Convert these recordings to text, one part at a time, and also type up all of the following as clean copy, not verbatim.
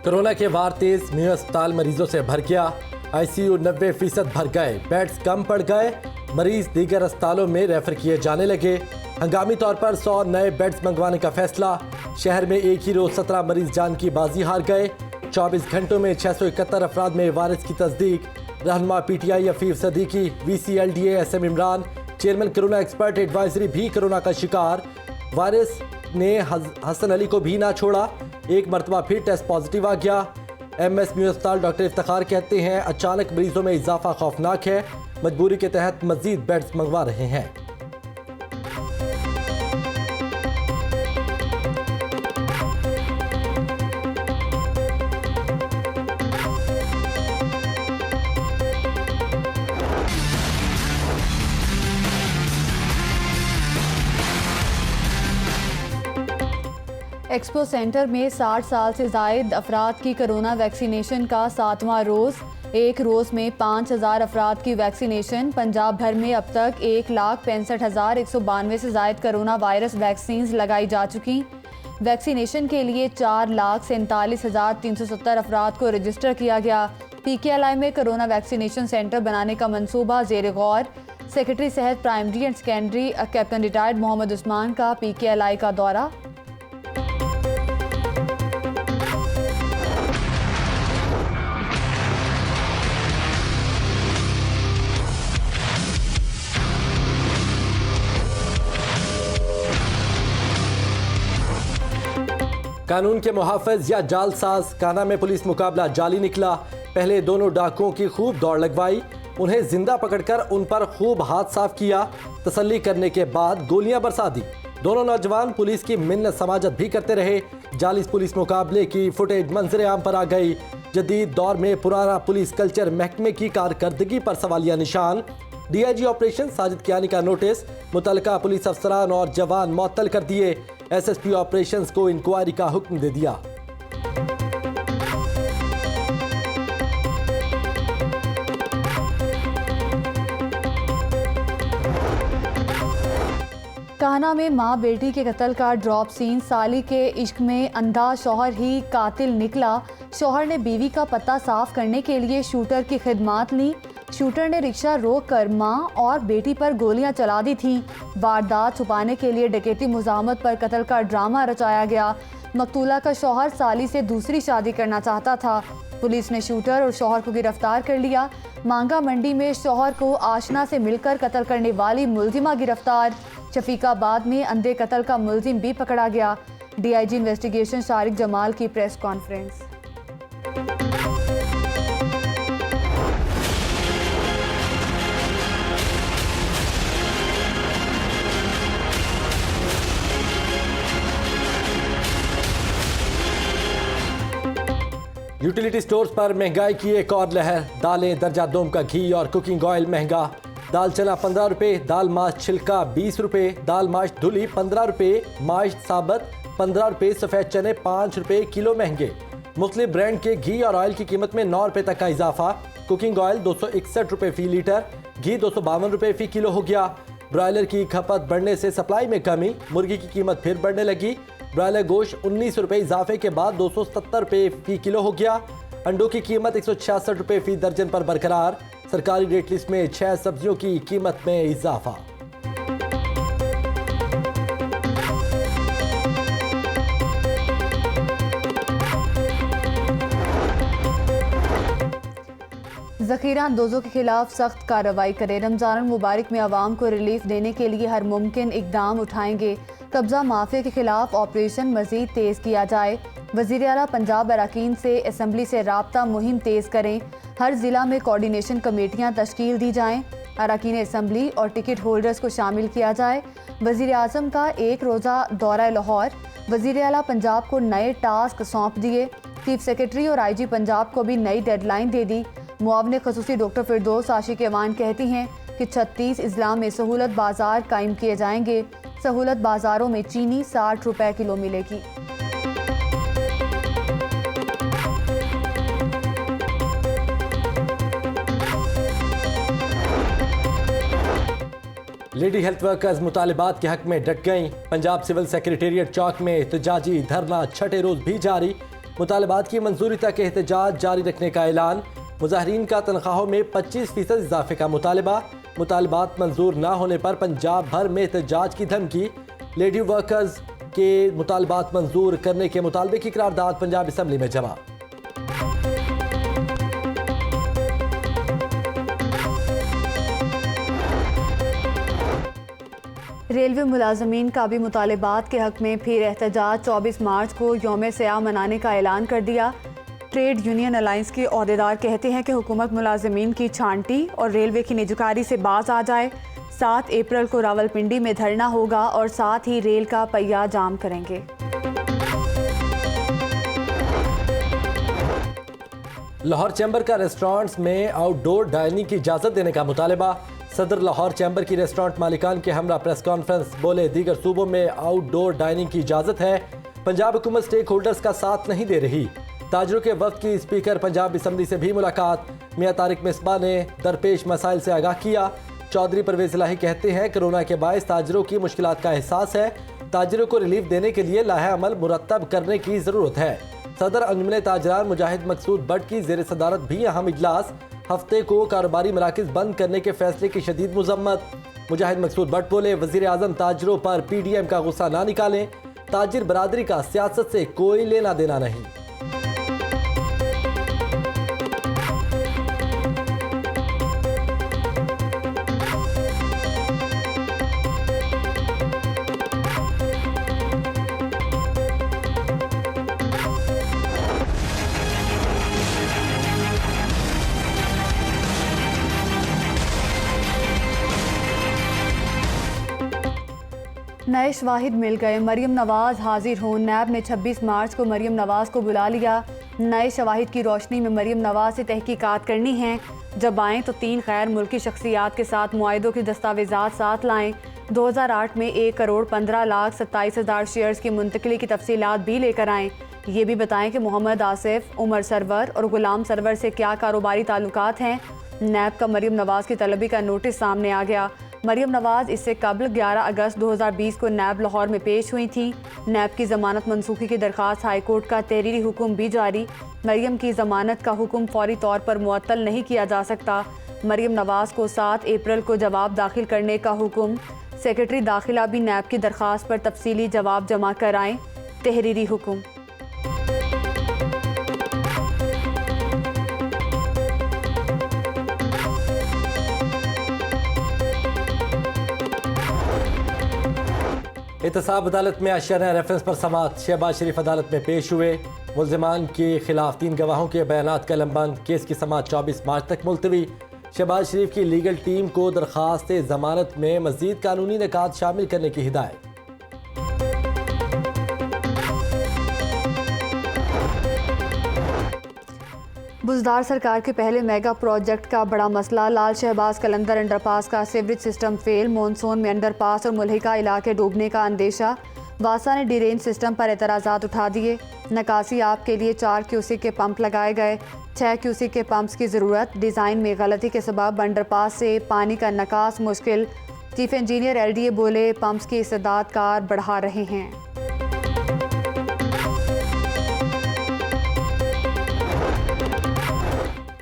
Corona के वार तेज, mu अस्पताल मरीजों से भर गया। आईसीयू 90% भर गए, बेड्स कम पड़ गए, मरीज दीगर अस्पतालों में रेफर किए जाने लगे। हंगामी तौर पर 100 नए बेड्स मंगवाने का फैसला। शहर में एक ही रोज 17 मरीज जान की बाजी हार गए। 24 घंटों में 671 अफराद में वायरस की तस्दीक। रहनुमा PTI Afif Siddiqui, VCLDA SM Imran, chairman corona expert advisory भी कोरोना का शिकार। वायरस ने हसन अली को भी ना छोड़ा, एक मरतबा फिर टेस्ट पॉजिटिव आ गया। MS म्यू अस्पताल डॉक्टर इफ्तिखार कहते हैं अचानक मरीजों में इजाफा खौफनाक है, मजबूरी के तहत मजीद बेड्स मंगवा रहे हैं। एक्सपो सेंटर में 60 साल से जायद अफराद की कोरोना वैक्सीनेशन का 7वां रोज़। एक रोज़ में 5000 अफराद की वैक्सीनेशन। पंजाब भर में अब तक 1,65,192 से जायद कोरोना वायरस वैक्सीन लगाई जा चुकी। वैक्सीनेशन के लिए 4,47,370 अफराद को रजिस्टर किया गया। PKLI में कोरोना वैक्सीनेशन सेंटर बनाने का मंसूबा ज़ेर गौर। सेक्रेटरी सेहत primary and secondary captain retired Mohammad Usman का PKLI का दौरा। कानून के मुहाफ़िज़ या जालसाज, काना में पुलिस मुकाबला जाली निकला। पहले दोनों डाकुओं की खूब दौड़ लगवाई, उन्हें जिंदा पकड़कर उन पर खूब हाथ साफ किया। तसल्ली करने के बाद गोलियां बरसा दी। दोनों नौजवान पुलिस की मिन्नत समाजत भी करते रहे। जाली पुलिस मुकाबले की फुटेज मंजर आम पर आ गई। जदीद दौर में पुराना पुलिस कल्चर महकमे की कारकर्दगी पर सवालिया निशान। DIG ऑपरेशन साजिद कियानी का नोटिस, मुतलका पुलिस अफसरान और जवान मुअत्तल कर दिए। SSP ऑपरेशंस को इंक्वायरी का हुक्म दे दिया। कान्हा में मां बेटी के कत्ल का ड्रॉप सीन। साली के इश्क में अंधा शौहर ही कातिल निकला। शौहर ने बीवी का पता साफ करने के लिए शूटर की खिदमात ली। शूटर ने रिक्शा रोककर मां और बेटी पर गोलियां चला दी थीं। वारदात छुपाने के लिए डकैती मुज़ाहमत पर कत्ल का ड्रामा रचाया गया। मकतूला का शौहर साली से दूसरी शादी करना चाहता था। पुलिस ने शूटर और शौहर को गिरफ्तार कर लिया। मांगा मंडी में शौहर को आशना से मिलकर कत्ल करने वाली मुलजिमा गिरफ्तार। शफीकाबाद में अंधे कत्ल का मुलजिम भी पकड़ा गया। DIG इन्वेस्टिगेशन शारिक जमाल की प्रेस कॉन्फ्रेंस। यूटिलिटी स्टोर्स पर महंगाई की एक और लहर। दालें, दर्जा दोम का घी और कुकिंग ऑयल महंगा। दाल चना 15 रुपये, दाल माश छिलका 20 रुपये, दाल माश धुली 15 रुपये, माश साबत 15 रुपये, सफ़ेद चने 5 रुपये किलो महंगे। मुख्तलिफ ब्रांड के घी और ऑयल की कीमत में 9 रुपये तक का इजाफा। कुकिंग ऑयल 261 रुपये फ़ी लीटर, घी 252 रुपये फ़ी किलो हो गया। ब्रॉयलर की खपत बढ़ने से सप्लाई में कमी, मुर्गी की कीमत फिर बढ़ने लगी। ब्रॉयलर गोश्त 19 रुपये इजाफे के बाद 270 रुपये फ़ी किलो हो गया। अंडों की कीमत 166 रुपये फ़ी दर्जन पर बरकरार। सरकारी रेट लिस्ट में 6 सब्जियों की कीमत में इजाफा। ज़ख़ीरा अंदोज़ों के खिलाफ सख्त कार्रवाई करें। रमज़ान मुबारक में आवाम को रिलीफ देने के लिए हर मुमकिन इक़दाम उठाएंगे। कब्ज़ा माफिया के खिलाफ ऑपरेशन मज़ीद तेज़ किया जाए। वज़ीर आला पंजाब अरकान से असम्बली से राब्ता मुहिम तेज़ करें। हर ज़िला में कोऑर्डिनेशन कमेटियाँ तश्कील दी जाएँ। अरकान असम्बली और टिकट होल्डर्स को शामिल किया जाए। वज़ीर आज़म का एक रोज़ा दौरा लाहौर। वज़ीर आला पंजाब को नए टास्क सौंप दिए। चीफ सेक्रेटरी और IG पंजाब को भी नई डेडलाइन दे दी। मुआविन खसूसी डॉक्टर फिरदौस आशिक एवान कहती हैं कि 36 अजला में सहूलत बाजार कायम किए जाएंगे। सहूलत बाजारों में चीनी 60 रुपए किलो मिलेगी। लेडी हेल्थ वर्कर्स मुतालिबात के हक में डट गईं। पंजाब सिविल सेक्रेटेरिएट चौक में एहतजाजी धरना छठे रोज भी जारी। मुतालबात की मंजूरी तक एहतजाज जारी रखने का ऐलान। मुजाहरीन का तनख्वाहों में 25% इजाफे का मुतालबा। मुतालबात मंजूर ना होने पर पंजाब भर में एहतजाज की धमकी। लेडी वर्कर्स के मुतालबात मंजूर करने के मुतालबे की करारदाद पंजाब असम्बली में जमा। रेलवे मुलाजमीन का भी मुतालबात के हक में फिर एहतजाज। 24 मार्च को यौम सयाह मनाने का ऐलान कर दिया। ट्रेड यूनियन अलायंस के अहदेदार कहते हैं कि हुकूमत मुलाजमीन की छांटी और रेलवे की निजकारी से बाज आ जाए। 7 अप्रैल को रावलपिंडी में धरना होगा और साथ ही रेल का पहिया जाम करेंगे। लाहौर चैम्बर का रेस्टोरेंट्स में आउटडोर डाइनिंग की इजाज़त देने का मुतालबा। सदर लाहौर चैम्बर की रेस्टोरेंट मालिकान के हमरा प्रेस कॉन्फ्रेंस बोले, दीगर सूबों में आउटडोर डाइनिंग की इजाज़त है, पंजाब हुकूमत स्टेक होल्डर्स का साथ नहीं दे रही। ताजरों के वक्त की स्पीकर पंजाब असम्बली से भी मुलाकात। मियां तारिक मिसबा ने दरपेश मसाइल से आगाह किया। चौधरी परवेज इलाही कहते हैं कोरोना के बायस ताजरों की मुश्किलात का एहसास है, ताजरों को रिलीफ देने के लिए लाहे अमल मुरतब करने की ज़रूरत है। सदर अंजुमन ताजरान मुजाहिद मकसूद बट की ज़ेर सदारत भी अहम इजलास। हफ्ते को कारोबारी मराकज़ बंद करने के फैसले की शदीद मुजम्मत। मुजाहिद मकसूद बट बोले, वज़ीर आज़म ताजरों पर PDM का गुस्सा ना निकालें, ताजिर बरादरी का सियासत से कोई लेना देना नहीं। नए शवाहिद मिल गए, मरियम नवाज हाजिर हों। नैब ने 26 मार्च को मरियम नवाज को बुला लिया। नए शवाहिद की रोशनी में मरियम नवाज से तहकीकात करनी है। जब आएँ तो 3 गैर मुल्की शख्सियात के साथ मुआहिदों की दस्तावेजात साथ लाएँ। 2008 में 1,15,27,000 शेयर्स की मुंतकली की तफसीलात भी लेकर आएँ। ये भी बताएं कि मोहम्मद आसिफ, उमर सरवर और गुलाम सरवर से क्या कारोबारी ताल्लुकात हैं। नैब का मरियम नवाज की तलबी का नोटिस सामने आ गया। मरियम नवाज इससे कबल 11 अगस्त 2020 को नैब लाहौर में पेश हुई थी। नैब की ज़मानत मनसूखी की दरख्वास्त हाईकोर्ट का तहरीरी हुक्म भी जारी। मरियम की ज़मानत का हुक्म फौरी तौर पर मुअत्तल नहीं किया जा सकता। मरियम नवाज को 7 अप्रैल को जवाब दाखिल करने का हुक्म। सेक्रेटरी दाखिला भी नैब की दरख्वास्त पर तफसीली जवाब जमा कराएं। तहरीरी हुक्म। एहतसाब अदालत में अशिया रेफरेंस पर समाअत। शहबाज शरीफ अदालत में पेश हुए। मुल्ज़िमान के खिलाफ 3 गवाहों के बयानात कलमबंद। केस की समाअत 24 मार्च तक मुलतवी। शहबाज शरीफ की लीगल टीम को दरख्वास्त ज़मानत में मज़ीद कानूनी निकात शामिल करने की हिदायत। बुज़दार सरकार के पहले मेगा प्रोजेक्ट का बड़ा मसला। लाल शहबाज कलंदर अंडरपास का सीवरेज सिस्टम फेल। मॉनसून में अंडरपास और मुल्हिका इलाके डूबने का अंदेशा। वासा ने ड्रेन सिस्टम पर एतराज़ात उठा दिए। निकासी आप के लिए 4 क्यूसिक के पंप लगाए गए। 6 क्यूसिक के पंप्स की ज़रूरत। डिज़ाइन में गलती के सबब अंडरपास से पानी का निकास मुश्किल। चीफ इंजीनियर LDA बोले, पंप्स की इस्तेदाद कार बढ़ा रहे हैं।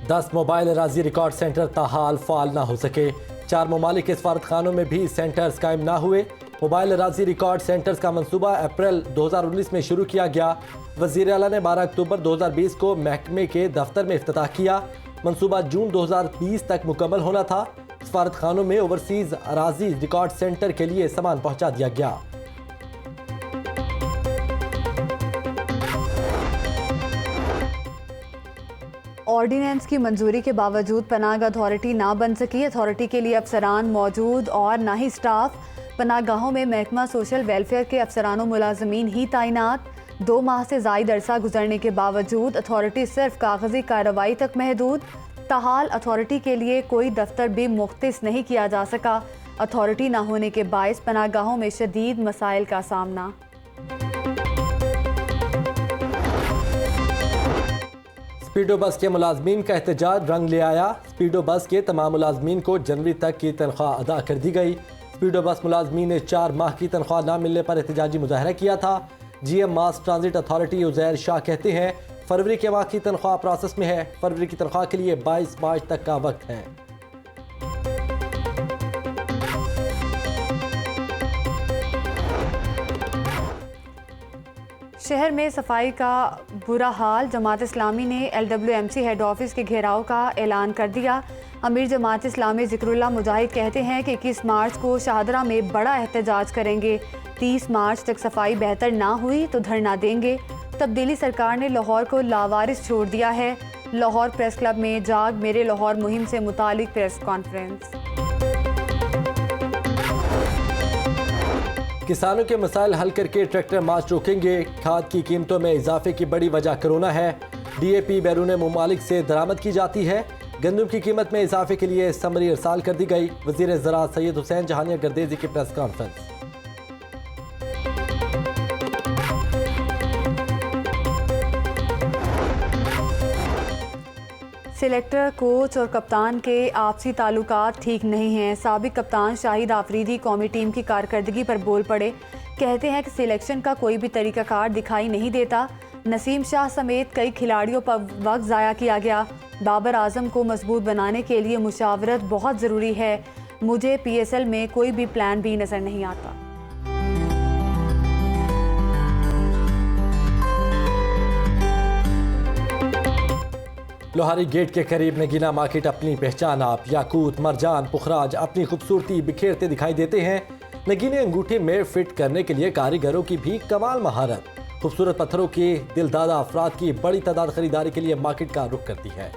दस मोबाइल अराजी रिकॉर्ड सेंटर ताहाल फाल ना हो सके। 4 ममालिक के सफारत खानों में भी सेंटर्स कायम ना हुए। मोबाइल अराजी रिकॉर्ड सेंटर्स का मंसूबा अप्रैल 2019 में शुरू किया गया। वज़ीर आला ने 12 अक्टूबर 2020 को महकमे के दफ्तर में इफ्तिताह किया। मंसूबा जून 2020 तक मुकम्मल होना था। सफारत खानों में ओवरसीज अराजी रिकॉर्ड सेंटर के लिए सामान पहुँचा दिया गया। ऑर्डिनेंस की मंजूरी के बावजूद पनाह अथॉरिटी ना बन सकी। अथॉरिटी के लिए अफसरान मौजूद और ना ही स्टाफ। पनाहगाहों में महकमा सोशल वेलफेयर के अफसरान मुलाजमीन ही तैनात। 2 माह से ज़ायद अरसा गुजरने के बावजूद अथॉरिटी सिर्फ कागजी कार्रवाई तक महदूद। ताहाल अथॉरिटी के लिए कोई दफ्तर भी मुख्तिस नहीं किया जा सका। अथॉरिटी ना होने के बायस पनाहगाहों में शदीद मसाइल का सामना। स्पीडो बस के मुलाजमीन का एहतजाज रंग ले आया। स्पीडो बस के तमाम मुलाजमीन को जनवरी तक की तनख्वाह अदा कर दी गई। स्पीडो बस मुलाजमीन ने 4 माह की तनख्वाह ना मिलने पर एहतजाजी मुजाहरा किया था। GM मास ट्रांजिट अथॉरिटी उजैर शाह कहते हैं फरवरी के माह की तनख्वाह प्रोसेस में है। फरवरी की तनख्वाह के लिए 22 मार्च तक का वक्त है। शहर में सफाई का बुरा हाल। जमात इस्लामी ने LWMC हेड ऑफिस के घेराव का ऐलान कर दिया। अमीर जमात इस्लामी ज़िक्रुल्लाह मुजाहिद कहते हैं कि 21 मार्च को शाहदरा में बड़ा एहतजाज करेंगे। 30 मार्च तक सफाई बेहतर ना हुई तो धरना देंगे। तब्दीली सरकार ने लाहौर को लावारिस छोड़ दिया है। लाहौर प्रेस क्लब में जाग मेरे लाहौर मुहिम से मुतालिक प्रेस कॉन्फ्रेंस। किसानों के मसाइल हल करके ट्रैक्टर मार्च रोकेंगे। खाद की कीमतों में इजाफे की बड़ी वजह कोरोना है। DAP बैरून मुमालिक से दरामद की जाती है। गंदम की कीमत में इजाफे के लिए समरी इरसाल कर दी गई। वज़ीर ज़राअत सैयद हुसैन जहानिया गर्देजी की प्रेस कॉन्फ्रेंस। सिलेक्टर, कोच और कप्तान के आपसी ताल्लुकात ठीक नहीं हैं। साबिक कप्तान शाहिद आफरीदी कौमी टीम की कारकर्दगी पर बोल पड़े। कहते हैं कि सिलेक्शन का कोई भी तरीक़ाकार दिखाई नहीं देता। नसीम शाह समेत कई खिलाड़ियों पर वक्त ज़ाया किया गया। बाबर आजम को मजबूत बनाने के लिए मुशावरत बहुत ज़रूरी है। मुझे PSL में कोई भी प्लान B नज़र नहीं आता। लोहारी गेट के करीब नगीना मार्केट अपनी पहचान आप याकूत, मरजान, पुखराज अपनी खूबसूरती बिखेरते दिखाई देते हैं। नगीने अंगूठे में फिट करने के लिए कारीगरों की भी कमाल महारत। खूबसूरत पत्थरों के दिलदादा अफराद की बड़ी तादाद खरीदारी के लिए मार्केट का रुख करती है।